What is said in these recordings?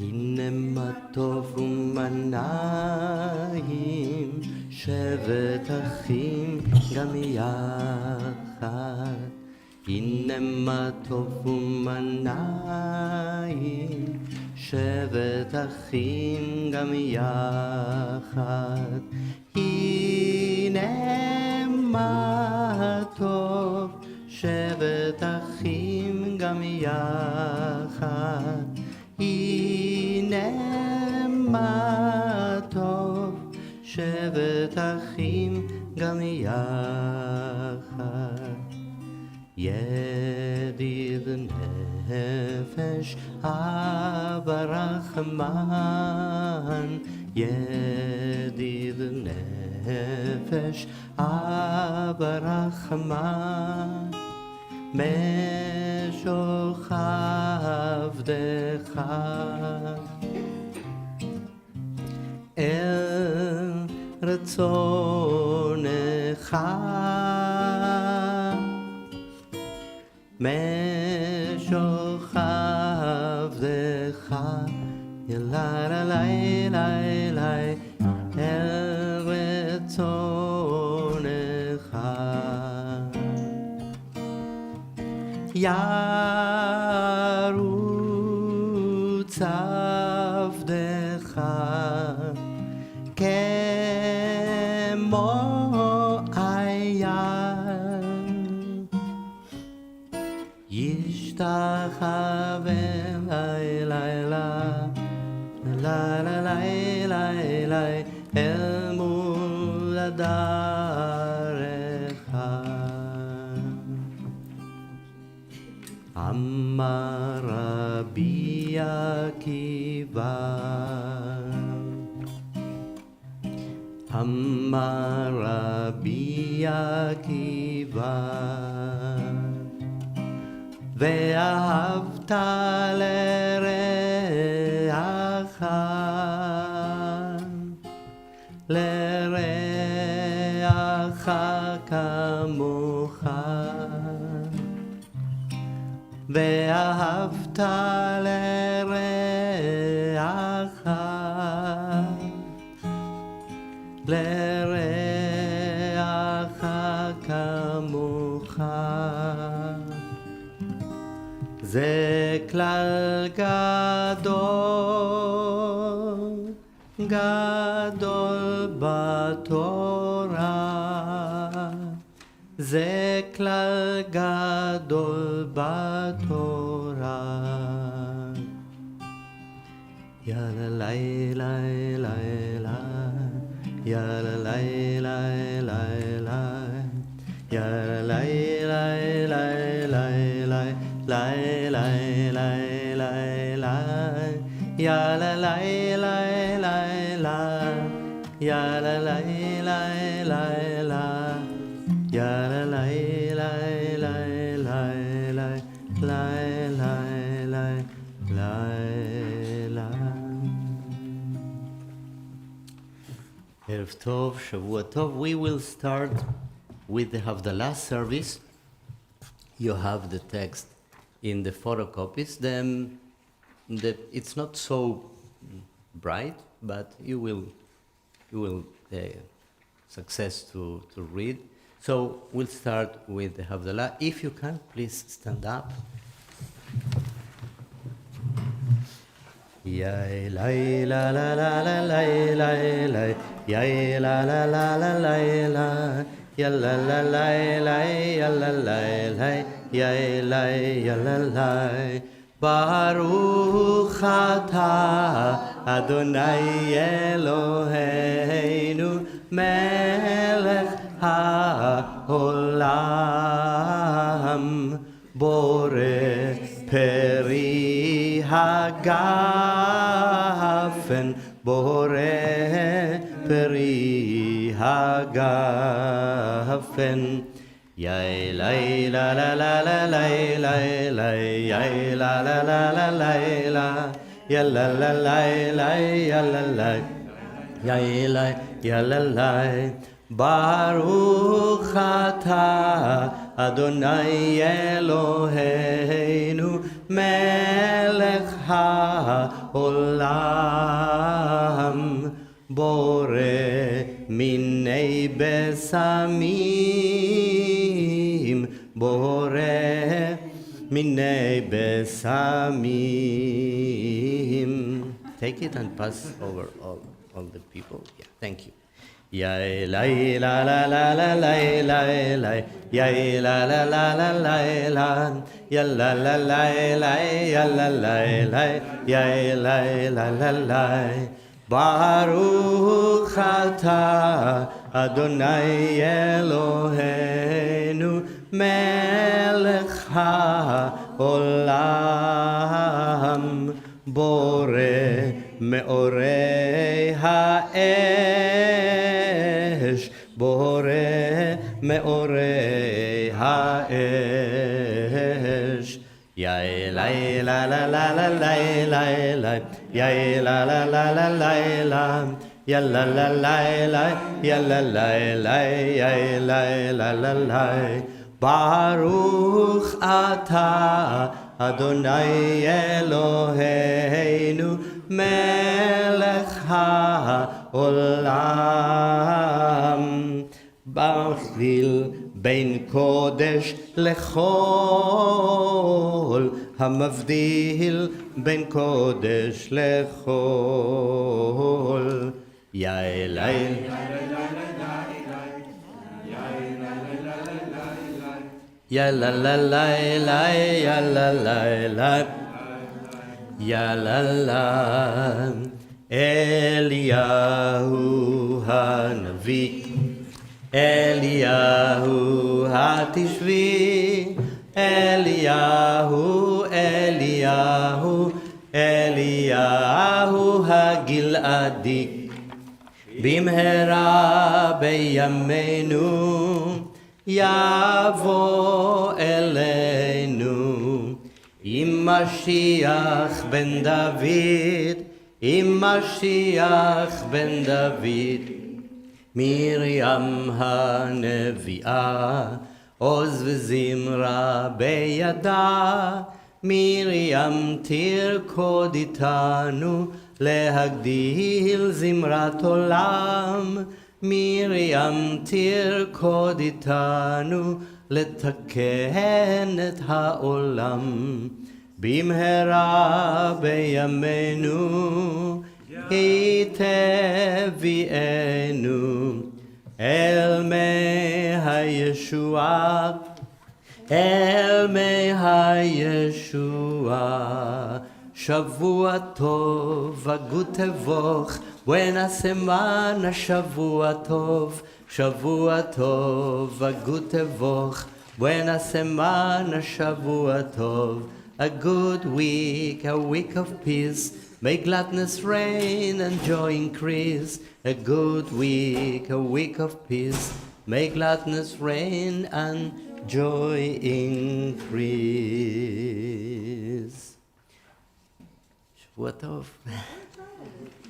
הנה מה טוב ומה נעים, שבת אחים גם יחד. הנה מה טוב ומה נעים, שבת אחים גם יחד. הנה מה טוב, שבת אחים גם יחד. הנה מה טוב, שבת אחים גם יחד. ידיד נפש אבא רחמן, ידיד נפש אבא רחמן, משוך עבדך אל רצונך, משוך עבדך אלי אל רצונך. ירוץ עבדך כמו אייל, ישתחווה לילה אל מול דרך. אמר רבי עקיבא, אמר רבי עקיבא, ואהבת לרעך, לרעך כמוך, ואהבת לרעך, לרעך כמוך. זה כלל גדול, גדול בתורה, זה כלל גדול בתורה. יאללה לילה לילה, יאללה לילה לילה, יאללה לילה לילה, לילה לילה, יאללה לילה לילה, יאללה לילה לילה, יאללה לילה לילה, לילה לילה. ערב טוב, שבוע טוב. We will start with the Havdalah service. You have the text in the photocopies. It's not so bright, but you will success to read. So we'll start with the Havdalah. If you can, please stand up. Ya la la la la la la la, ya la la la la la la, ya la la la la, ya la la la, ya la ya la la. Baruch atah Adonai Eloheinu melech haolam, boreh peri hagafen, boreh peri hagafen. Yay la la la la la la la la, yay la la la la la la, ya la la la la, ya la la, yay la ya la la. Baruch atah Adonai Eloheinu melech העולם, בורא מיני בשמים, בורא מיני בשמים. Take it and pass over all the people. Yeah, thank you. Ya la la la la la la la la, ya la la la la la la, ya la la la la, ya la la la, ya la la la la. Baruch atah Adonai Eloheinu melech haolam boreh meorei haesh boreh meorei haesh. Ya la la la la la la la la, ya la la la la la la, ya la la la la, ya la la la, ya la la la la. Baruch atah Adonai Eloheinu melech haolam bachvil בין קודש לחול, המבדיל בין קודש לחול. יאי Ya la la la la, ya la la la, ya la la. Eliyahu Hanavi, Eliyahu Hatishvi, Eliyahu, Eliyahu, Eliyahu Hagiladi, Bimhera beyamenu. יבוא אלינו עם משיח בן דוד, עם משיח בן דוד. מרים הנביאה עוז וזמרה בידה, מרים תרקוד איתנו להגדיל זמרת עולם. מרים תרקוד איתנו לתקן את העולם. במהרה בימינו היא תביאנו אל מי הישועה, אל מי הישועה. שבוע טוב הגות תבוך, buena semana, שבוע טוב, שבוע טוב, הגות תבוך, buena semana, שבוע טוב. A good week, a week of peace, may gladness reign and joy increase. A good week, a week of peace, may gladness reign and joy increase. שבוע טוב.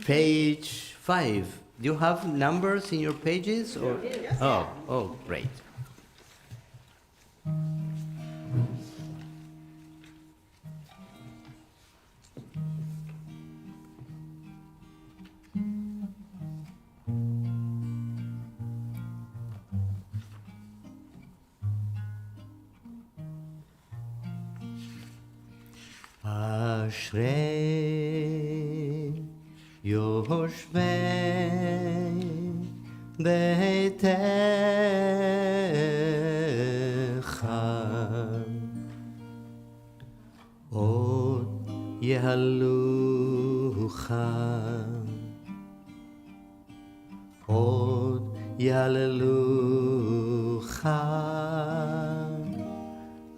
Page 5. Do you have numbers in your pages? Or? Yes. Oh, great. אשרי יושבי ביתך, עוד יהללוך, עוד יהללוך.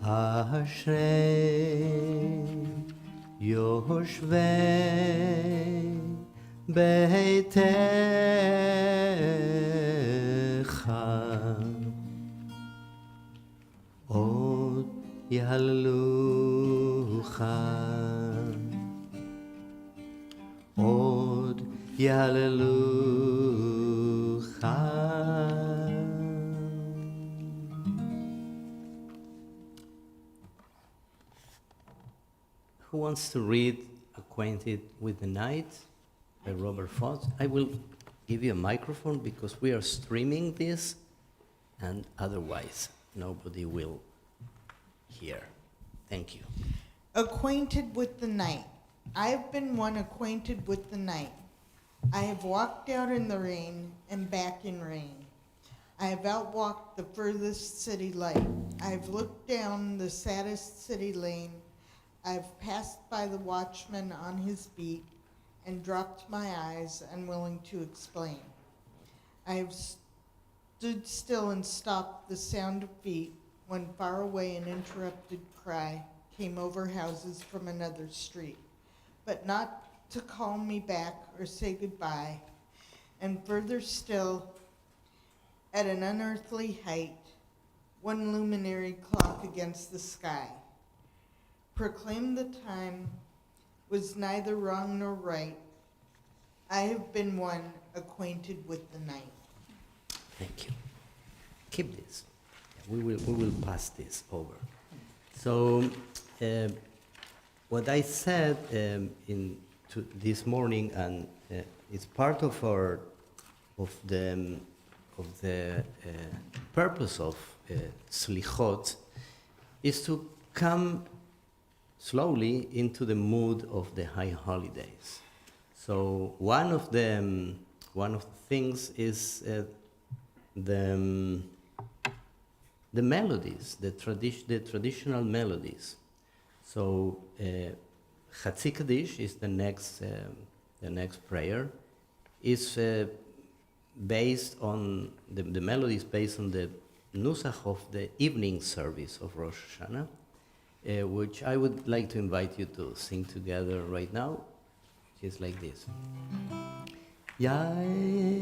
אשרי יושבי ביתך, עוד יהללוך, עוד יהללוך. Who wants to read a Acquainted with the Night by Robert Frost. I will give you a microphone because we are streaming this, and otherwise nobody will hear. Thank you. Acquainted with the night. I have been one acquainted with the night. I have walked out in the rain and back in rain. I have outwalked the furthest city light. I have looked down the saddest city lane. I have passed by the watchman on his beat and dropped my eyes, unwilling to explain. I have stood still and stopped the sound of feet when far away an interrupted cry came over houses from another street, but not to call me back or say goodbye. And further still, at an unearthly height, one luminary clock against the sky proclaimed the time was neither wrong nor right. I have been one acquainted with the night. Thank you. Keep this. We will pass this over. So, what I said this morning, and it's part of the purpose of slichot, is to come slowly into the mood of the high holidays. So one of the things is the melodies, the traditional melodies. So Chatzi Kaddish is the next prayer. Is based on the melody is based on the nusach of the evening service of Rosh Hashanah, which I would like to invite you to sing together right now. It's like this. Ya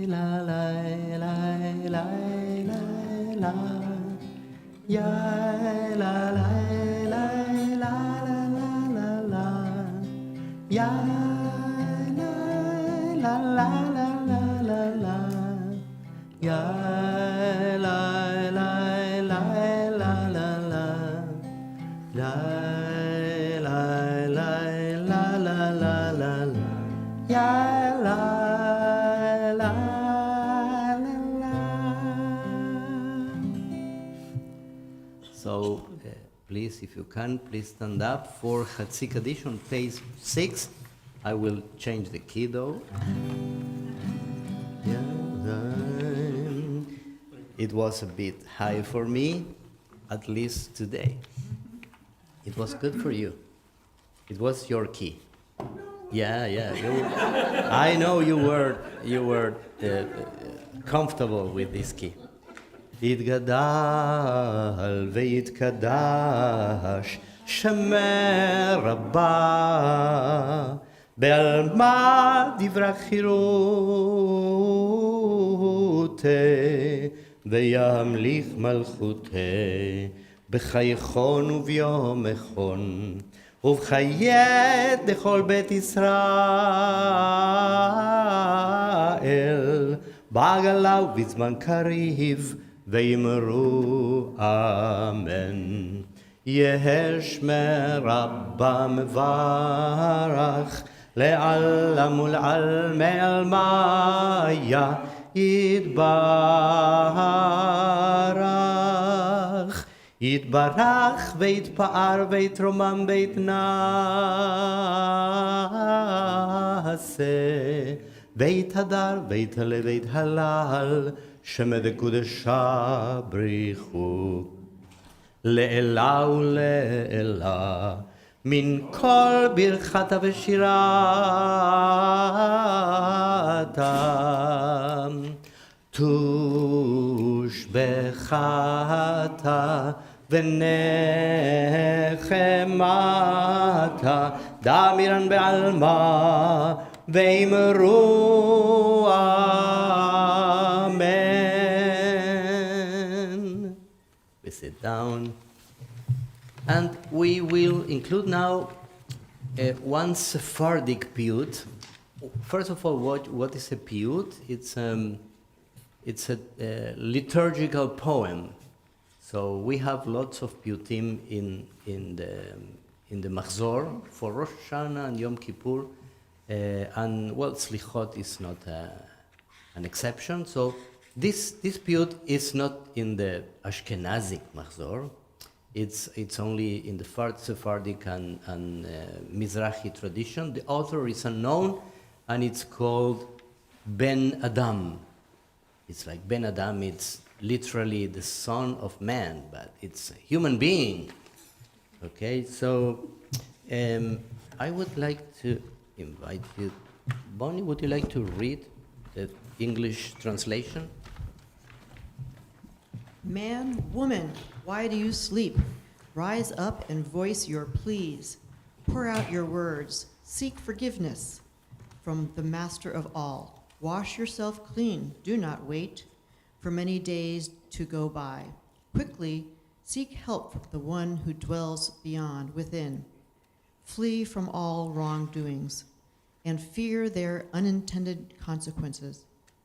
la la la la la la. Ya la la la la la la la. Ya la la la la la la. Ya la la la la la la. La la la la la la la la. Ya la la la la. So please, if you can, please stand up for Chatzi Kaddish on page 6. I will change the key though. It was a bit high for me, at least today. It was good for you. It was your key. Yeah. I know you were comfortable with this key. יתגדל ויתקדש שמי רבה בעלמא דברי חירותי וימליך מלכותי בחייכון וביומכון ובחיי דכל בית ישראל בעגלה ובזמן קריב ויאמרו אמן. יהא שמי רבה מברך לעלם ולעלמי עלמיה יתברך. יתברך ויתפאר ויתרומם ויתנשא ויתהדר ויתעלה ויתהלל שמא דקודשה בריחו לעילה ולעילה מן כל ברכתה ושירתה תושבחתה ונחמתה דמירן בעלמא ואמרו amen. We sit down and we will include now one Sephardic piyut. First of all, what is a piyut? It's a liturgical poem. So we have lots of piyutim in in the Machzor for Rosh Hashanah and Yom Kippur. And well, Slichot is not an exception. So this piyut is not in the Ashkenazic Machzor. It's only in the Sephardic and Mizrahi tradition. The author is unknown, and it's called Ben Adam. It's like Ben Adam, it's literally the son of man, but it's a human being. Okay, so I would like to invite you. Bonnie, would you like to read the English translation? Man, woman, why do you sleep? Rise up and voice your pleas. Pour out your words. Seek forgiveness from the Master of all. Wash yourself clean. Do not wait for many days to go by. Quickly seek help from the one who dwells beyond, within. Flee from all wrongdoings and fear their unintended consequences.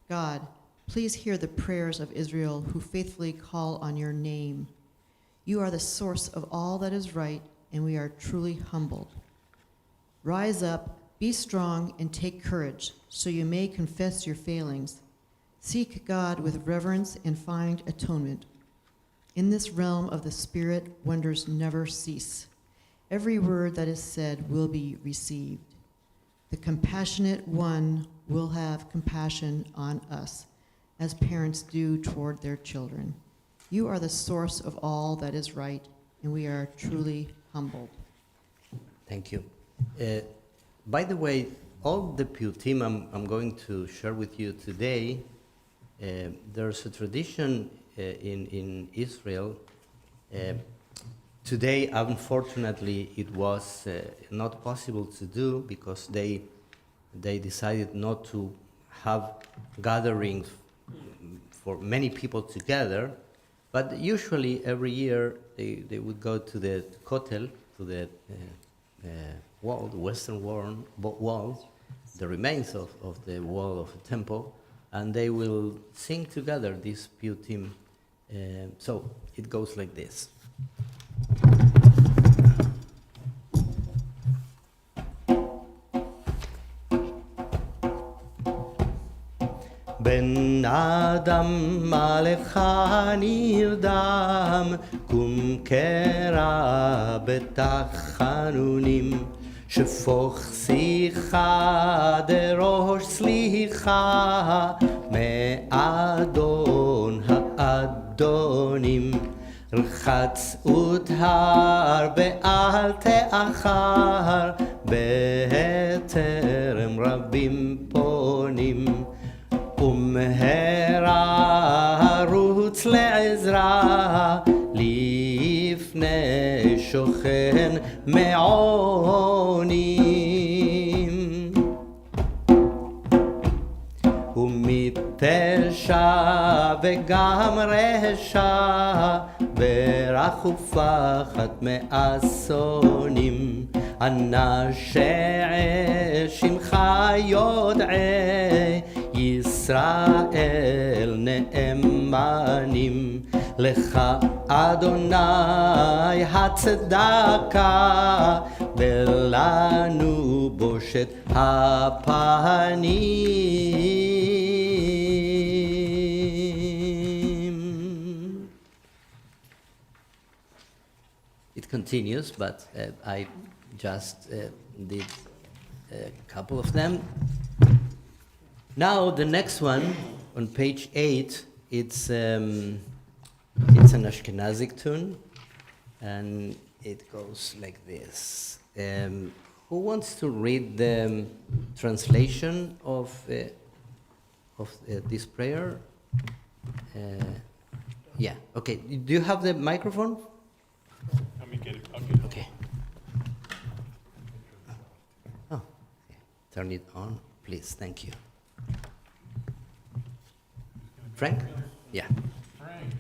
God, please hear the prayers of Israel who faithfully call on your name. You are the source of all that is right, and we are truly humbled. Rise up, be strong, and take courage, so you may confess your failings. Seek God with reverence and find atonement. In this realm of the Spirit, wonders never cease. Every word that is said will be received. The compassionate one will have compassion on us, as parents do toward their children. You are the source of all that is right, and we are truly humbled. Thank you. By the way, all the piyutim I'm going to share with you today, there's a tradition in Israel. Today, unfortunately, it was not possible to do because they decided not to have gatherings for many people together. But usually, every year, they would go to the kotel, to the wall, the western wall, the remains of the wall of the temple, and they will sing together this piyutim. So it goes like this. בן אדם מה לך נרדם, קום קרא בתחנונים, שפוך שיחה דראש סליחה, מאדון האדונים. רחץ ודהר ואל תאחר, בטרם רבים פונים. ומהרה רוץ לעזרה, לפני שוכן מעונים. ומפשע וגם רשע, ורח ופחד מאסונים. אנשי שמך יודעי, ישראל נאמנים. לך אדוני הצדקה, ולנו בושת הפנים. It continues, but I just did a couple of them. Now the next one on page 8, it's an Ashkenazic tune, and it goes like this. Who wants to read the translation of this prayer? Yeah. Okay. Do you have the microphone? Let me get it. I'll get it. Okay. Oh, turn it on, please. Thank you. Frank? Yeah. Frank.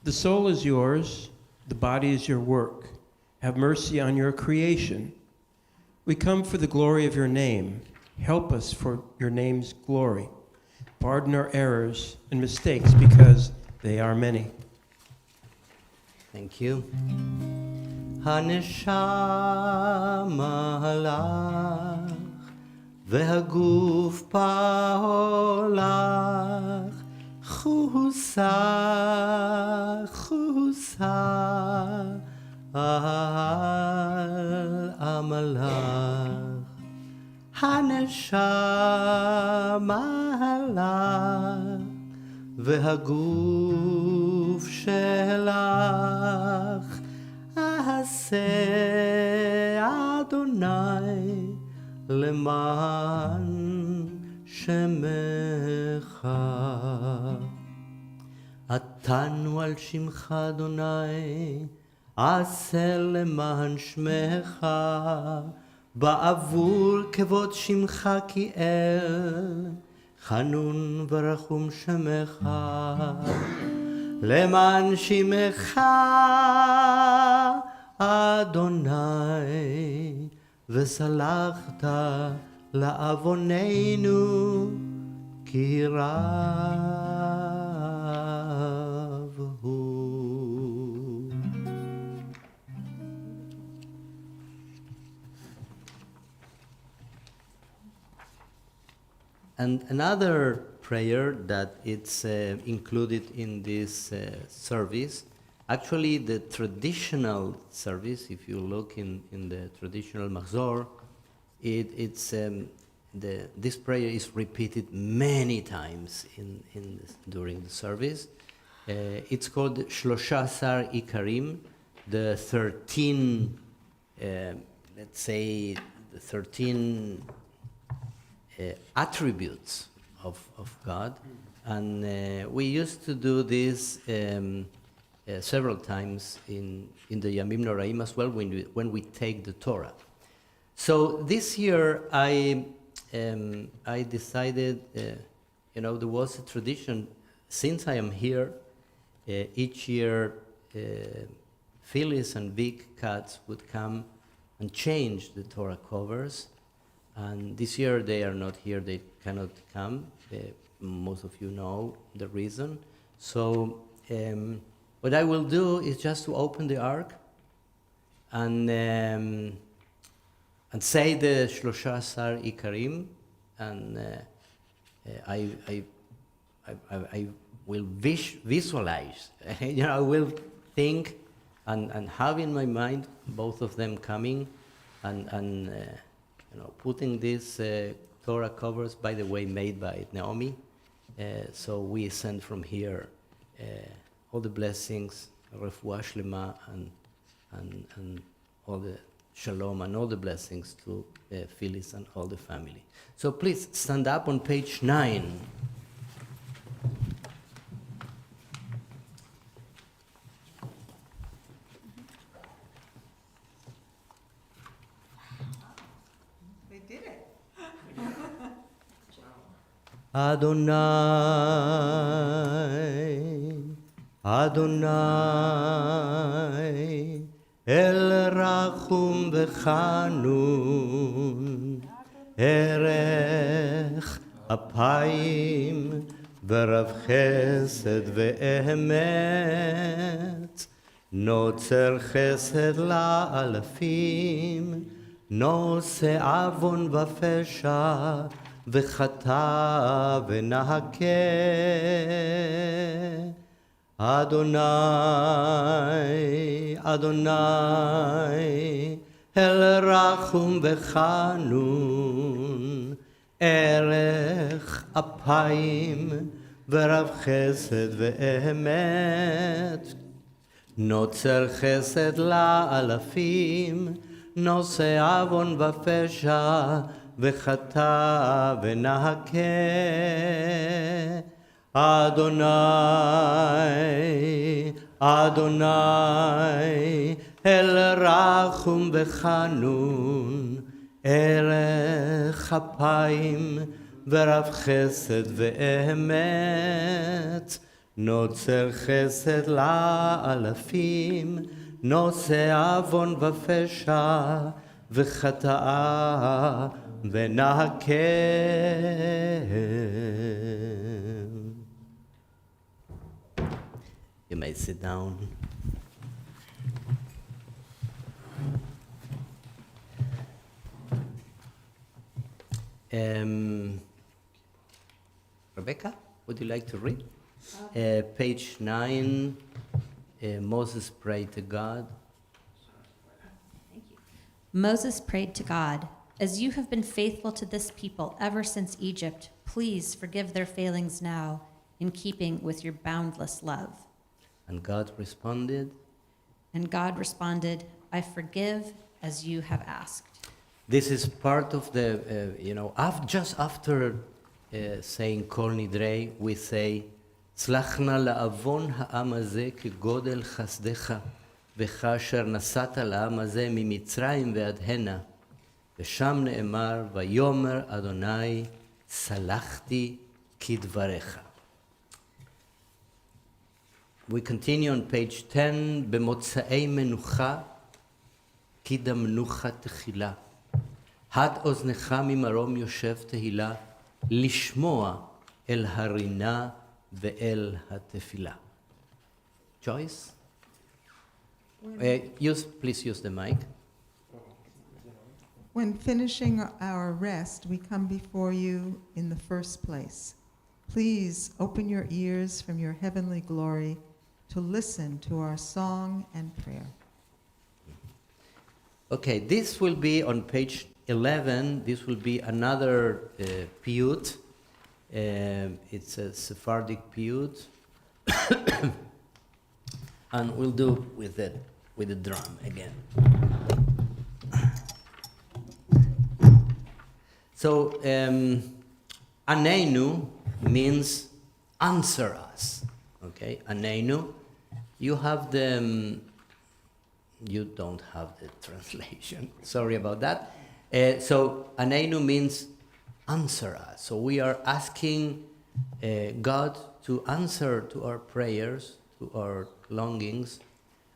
The soul is yours, the body is your work. Have mercy on your creation. We come for the glory of your name. Help us for your name's glory. Pardon our errors and mistakes because they are many. Thank you. הנשמה הלך והגוף פעולך חוסה חוסה על עמלך הנשמה הלך והגוף שלך עשה אדוני למען שמך. עתנו על שמך אדוני, עשה למען שמך, בעבור כבוד שמך כי אל, חנון ורחום שמך. למען שמך אדוני, וסלחת לעווננו כי רב הוא. And another prayer that it's included in this service, actually the traditional service, if you look in the traditional Mahzor, this prayer is repeated many times during the service. It's called Shlosha Asar Ikarim, the 13, let's say, the 13 attributes of God. And we used to do this several times in the Yamim Noraim as well when we take the Torah. So this year I decided, there was a tradition, since I am here, each year Phyllis and Vic Katz would come and change the Torah covers. And this year they are not here, they cannot come. Most of you know the reason. So what I will do is just to open the ark and say the Shlosha Asar Ikarim, and I will visualize, I will think and have in my mind both of them coming and putting these Torah covers, by the way, made by Naomi. So we send from here all the blessings, refuah shlema, and all the shalom and all the blessings to Phyllis and all the family. So please stand up on page 9. They did it. Adonai, Adonai, El Rachum V'Chanun, Erech Apayim, V'Rav Chesed V'Emet, Notzer Chesed La'alafim, Nose Avon V'Fesha, V'Chata V'Nahakeh. Adonai, Adonai, El Rachum V'Chanun, Erech Apayim, V'Rav Chesed V'Emet, Notzer Chesed La'alafim, Nose Avon V'Fesha, V'Chata V'Nahakeh. Adonai, Adonai, El Rachum V'Chanun, Erech Apayim, V'Rav Chesed V'Emet, Notzer Chesed La'alafim, Nose Avon V'Fesha, V'Chata'a V'Nahakeh. I sit down. Rebecca, would you like to read? Page 9, Moses prayed to God. Thank you. Moses prayed to God, "As you have been faithful to this people ever since Egypt, please forgive their failings now, in keeping with your boundless love." And God responded. And God responded, "I forgive as you have asked." This is part of the, just after saying Kol Nidrei, we say, "Tzlachna la'avon ha'am hazeh kegodel chasdecha, וכאשר נסעת לעם הזה ממצרים ועד הנה, ושם נאמר, ויאמר אדוני, סלחתי כדבריך." We continue on page 10, במוצאי מנוחה, כי דמנוחה תחילה. הד אוזנך ממרום יושב תהילה, לשמוע אל הרינה ואל התפילה. Joyce? Please use the mic. When finishing our rest, we come before you in the first place. Please open your ears from your heavenly glory to listen to our song and prayer. Okay, this will be on page 11. This will be another piyut. It's a Sephardic piyut. And we'll do with the drum again. So, Aneinu means answer us. Okay, Aneinu. You have the. You don't have the translation. Sorry about that. So, Aneinu means answer us. So, we are asking God to answer to our prayers, to our longings,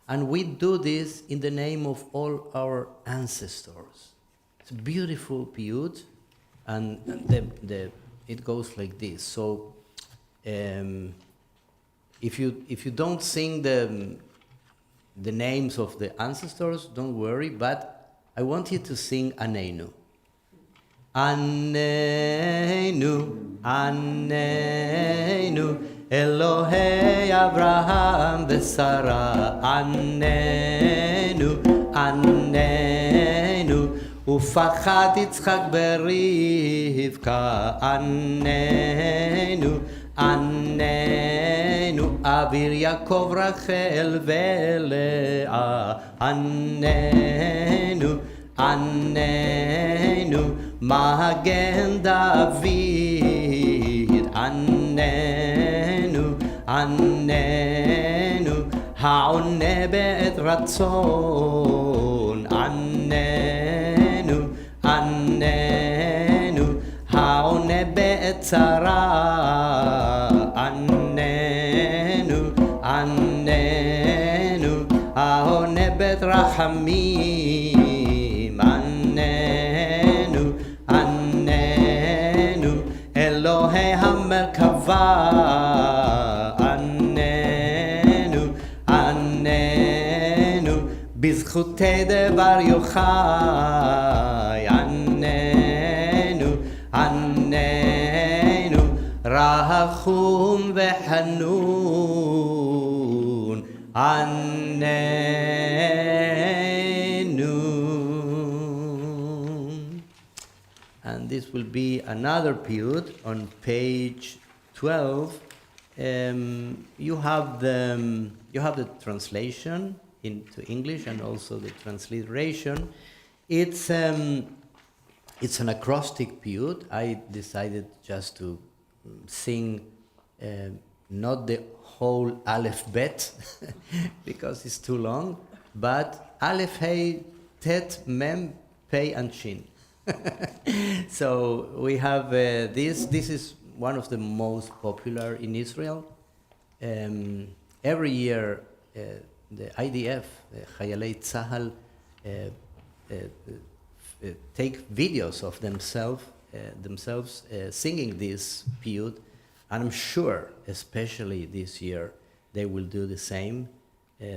and we do this in the name of all our ancestors. It's a beautiful piyut, and it goes like this. So, if you don't sing the names of the ancestors, don't worry. But I want you to sing Aneinu. Aneinu, Aneinu. Elohei Abraham v'Sara, Anenu, Anenu, ופחד יצחק ברבקה, Anenu, Anenu, אביר יעקב רחל ולאה, Anenu, Anenu, מגן דוד, Anenu, עננו, העונה בעת רצון, עננו, עננו, העונה בעת צרה, עננו, עננו, העונה בעת רחמים, עננו, עננו, אלוהי המרכבה, בזכותי דבר יוחאי, עננו, עננו, רחום וחנון, עננו. And this will be another piyut on page 12. You have the translation into English and also the transliteration. It's an acrostic piyut. I decided just to sing not the whole Aleph Bet because it's too long, but Aleph, Hey, Tet, Mem, Pei, and Shin. So we have this. This is one of the most popular in Israel. Every year, the IDF, Chayalei Tzahal, take videos of themselves singing this piyut, and I'm sure, especially this year, they will do the same.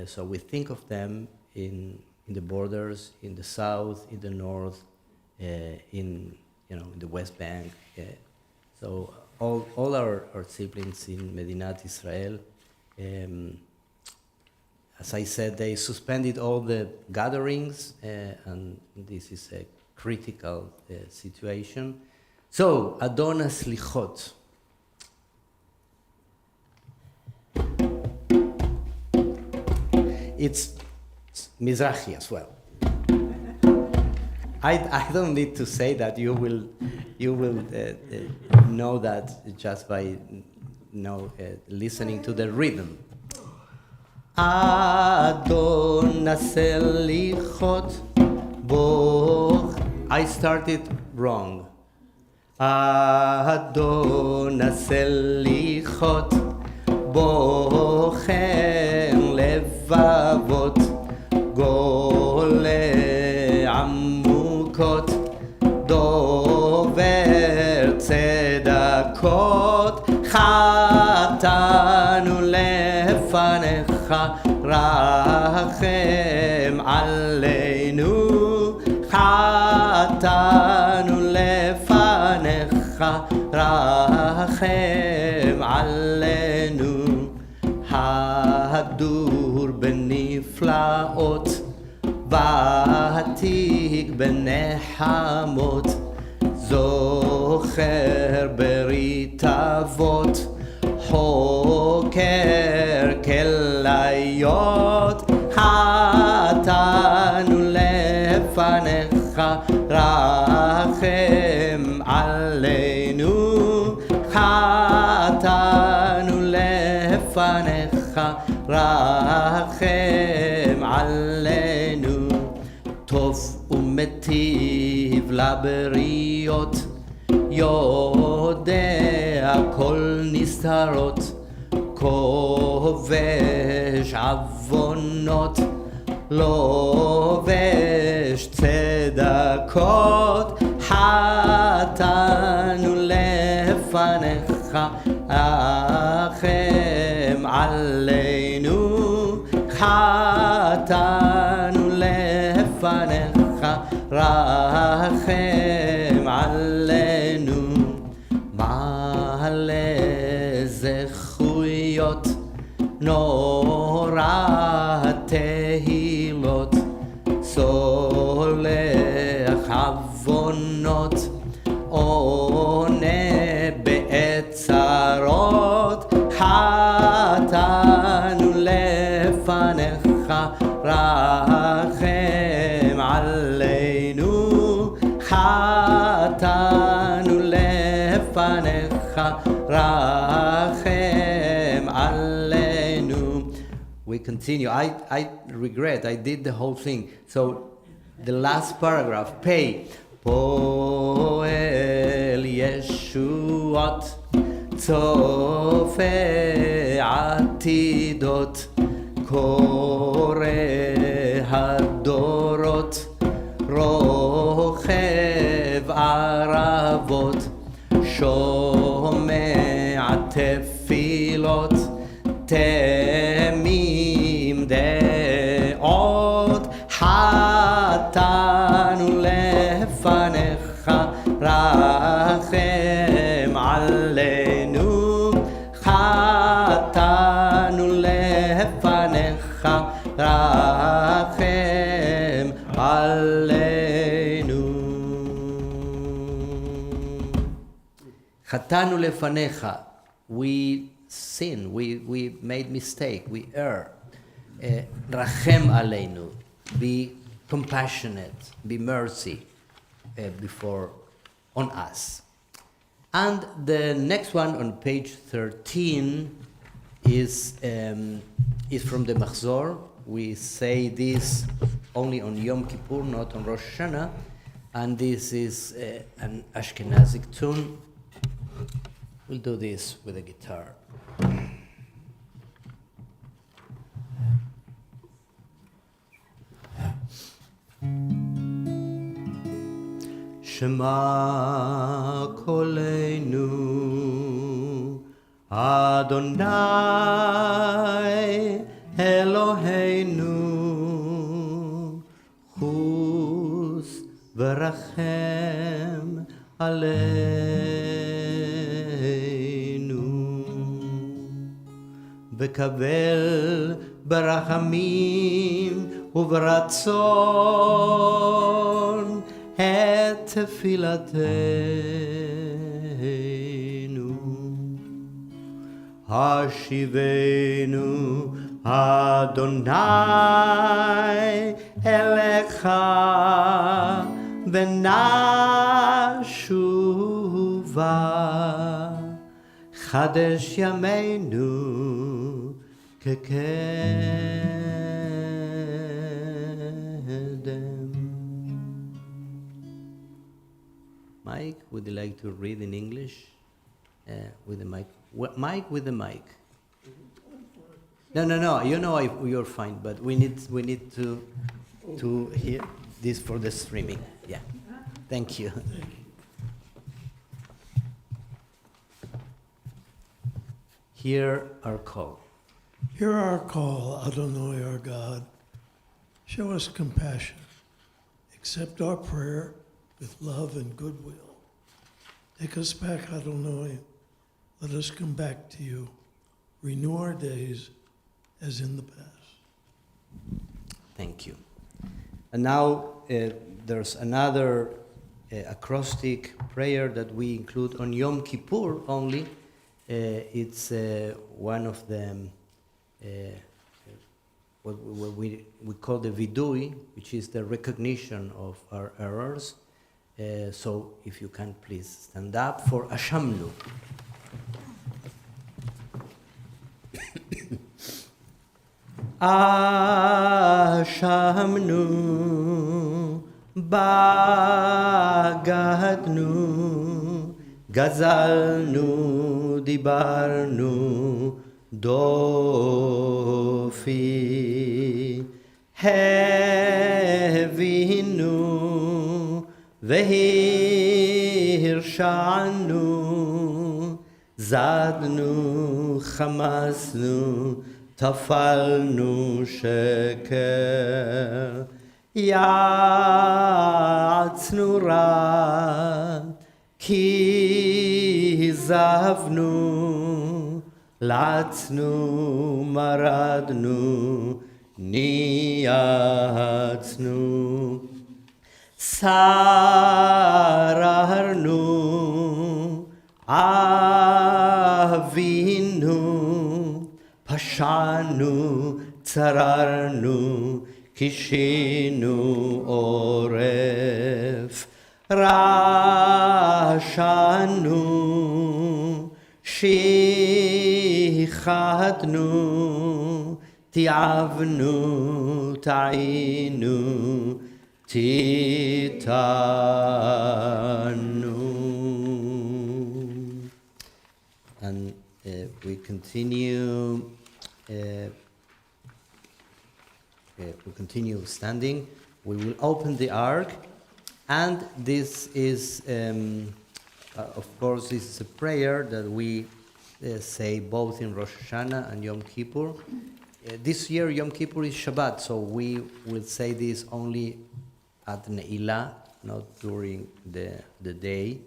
So we think of them in the borders, in the south, in the north, in the West Bank. So all our siblings in Medinat Israel, as I said, they suspended all the gatherings, and this is a critical situation. So, Adon Slichot. It's Mizrahi as well. I don't need to say that. You will know that just by listening to the rhythm. Adon Slichot Boch. I started wrong. Adon Slichot Bochem Levavot Gole Amukot Dover Tzedakot Chatanu Lefanecha Rachem Aleinu Chatanu Lefanecha Rachem Aleinu Hadur beniflaot Vatik benehamot Zocher berit avot Hoker kelayot Hatanu lefanecha Rachem aleinu Hatanu lefanecha Rachem aleinu Tov umetiv laberiot Yodea kol nistarot Kovesh avonot Lovesh tzedakot Hatanu lefanecha Rachem aleinu Hatanu lefanecha Rachem aleinu Ma'ale zechuyot Nora tehilot Solech avonot One be'etzarot Hatanu lefanecha Rachem aleinu Hatanu lefanecha Rachem aleinu. We continue. I regret I did the whole thing. So the last paragraph, pay. Poel Yeshuot Tzofe Atidot Kore Hadorot Rochev Aravot Shomea Tefilot Temim Deot Hatanu Lefanecha Rachem Aleinu Hatanu Lefanecha Rachem Aleinu Hatanu Lefanecha. We sin, we made mistake, we err. Rachem Aleinu. Be compassionate, be mercy on us. And the next one on page 13 is from the Machzor. We say this only on Yom Kippur, not on Rosh Hashanah. And this is an Ashkenazic tune. We'll do this with a guitar. Shema Koleinu Adonai ורחם עלינו, וקבל ברחמים וברצון את תפילתנו. השיבנו אדוני אליך ונשובה, חדש ימינו כקדם. Mike, would you like to read in English? With the mic. Mike with the mic. No. You know you're fine, but we need to hear this for the streaming. Yeah. Thank you. Hear our call. Hear our call, Adonai, our God. Show us compassion. Accept our prayer with love and goodwill. Take us back, Adonai. Let us come back to you. Renew our days as in the past. Thank you. And now there's another acrostic prayer that we include on Yom Kippur only. It's one of them, what we call the vidui, which is the recognition of our errors. So if you can please stand up for Ashamnu. Ashamnu, bagadnu, gazalnu, dibarnu, dofi, hevinu, vehirshanu, zadnu, chamasnu, tafalnu sheker, ya'atznu ra, kizavnu, latznu, maradnu, niyatznu, sararnu, avinu, pashanu, tsararnu, kishinu, oref, rashanu, shichatnu, tiavnu, ta'inu, titanu. And we continue. We continue standing. We will open the ark, and this is, of course, this is a prayer that we say both in Rosh Hashanah and Yom Kippur. This year, Yom Kippur is Shabbat, so we will say this only at Ne'ilah, not during the day.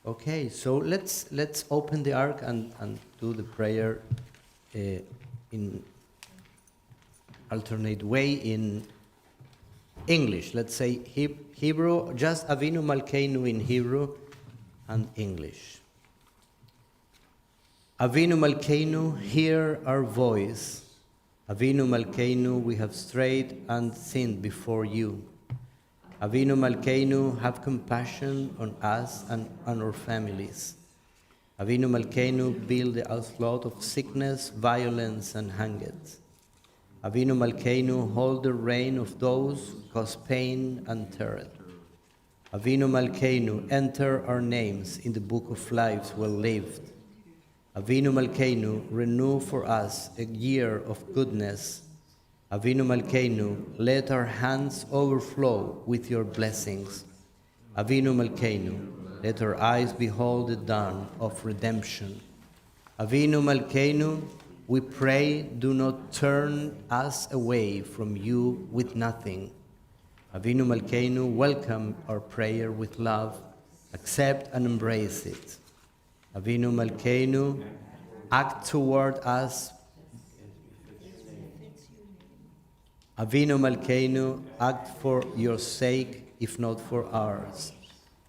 Okay, so let's open the ark and do the prayer in alternate way in English. Let's say Hebrew, just Avinu Malkeinu in Hebrew and English. Avinu Malkeinu, hear our voice. Avinu Malkeinu, we have strayed and sinned before you. Avinu Malkeinu, have compassion on us and on our families. Avinu Malkeinu, build the onslaught of sickness, violence, and hunger. Avinu Malkeinu, hold the reign of those who cause pain and terror. Avinu Malkeinu, enter our names in the book of lives well lived. Avinu Malkeinu, renew for us a year of goodness. Avinu Malkeinu, let our hands overflow with your blessings. Avinu Malkeinu, let our eyes behold the dawn of redemption. Avinu Malkeinu, we pray, do not turn us away from you with nothing. Avinu Malkeinu, welcome our prayer with love, accept and embrace it. Avinu Malkeinu, act toward us. Avinu Malkeinu, act for your sake, if not for ours.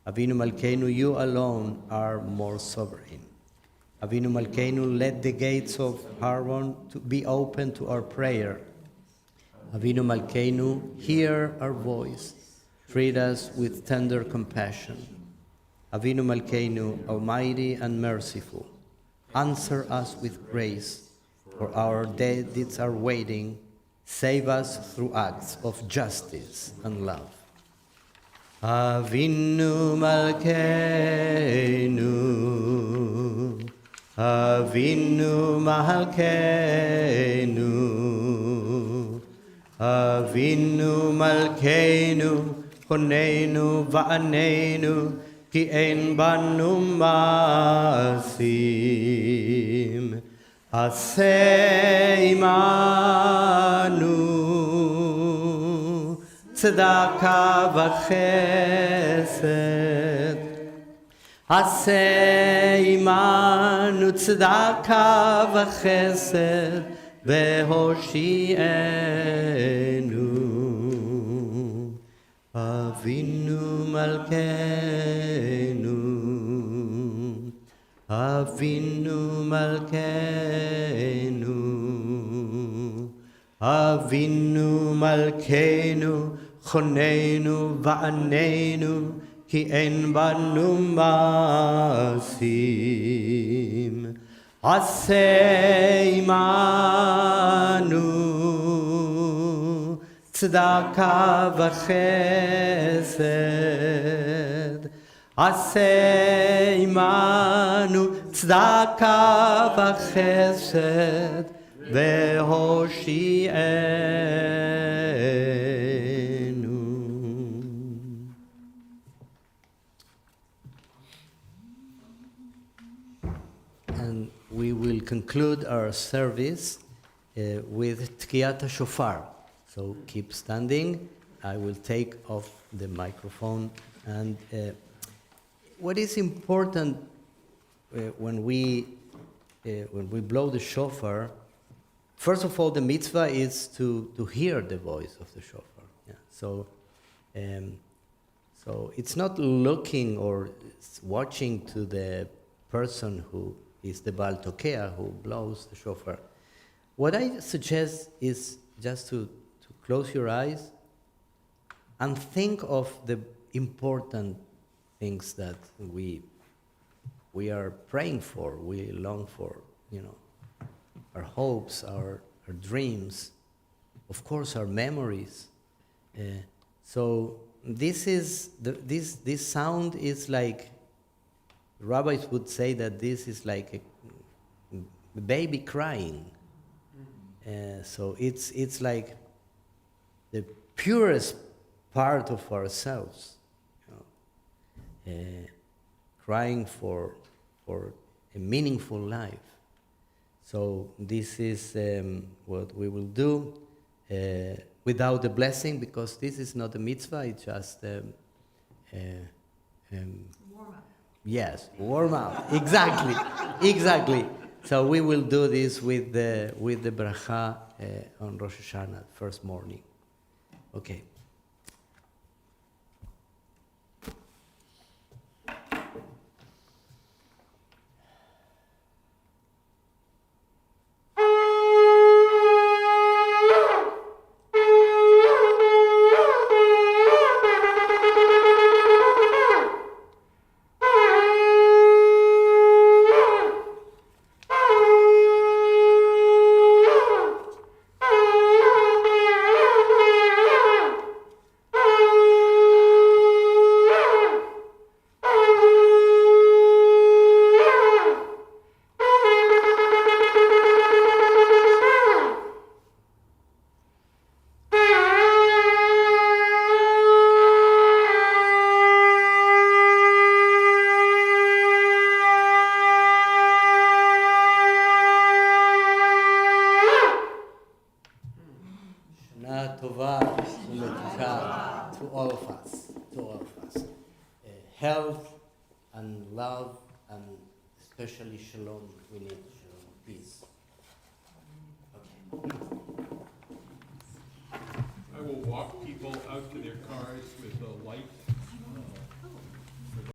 Avinu Malkeinu, you alone are more sovereign. Avinu Malkeinu, let the gates of Harmon to be open to our prayer. Avinu Malkeinu, hear our voice. Treat us with tender compassion. Avinu Malkeinu, almighty and merciful, answer us with grace, for our dead deeds are waiting. Save us through acts of justice and love. Avinu Malkeinu, Avinu Malkeinu, Avinu Malkeinu, Honenu va'anenu, ki ein banu masim. Aseh imanu, tzedakah v'chesed. Aseh imanu, tzedakah v'chesed, v'hoshi'enu. Avinu Malkeinu, Avinu Malkeinu, Avinu Malkeinu, Chonenu va'anenu, ki ein banu masim. Aseh imanu, tzedakah v'chesed. Aseh imanu, tzedakah v'chesed, v'hoshi'enu. And we will conclude our service with Tkiyat HaShofar. So keep standing. I will take off the microphone. And what is important when we blow the shofar, first of all, the mitzvah is to hear the voice of the shofar. Yeah. So it's not looking or watching to the person who is the Baal Tokea, who blows the shofar. What I suggest is just to close your eyes and think of the important things that we are praying for, we long for, our hopes, our dreams, of course, our memories. So this is this sound is like, rabbis would say that this is like a baby crying. So it's like the purest part of ourselves, crying for a meaningful life. So this is what we will do without the blessing, because this is not a mitzvah, it's just warm up. Yes, warm up. Exactly, exactly. So we will do this with the bracha on Rosh Hashanah, first morning. Okay. and love, and especially shalom. We need shalom, peace. Okay. I will walk people out to their cars with a light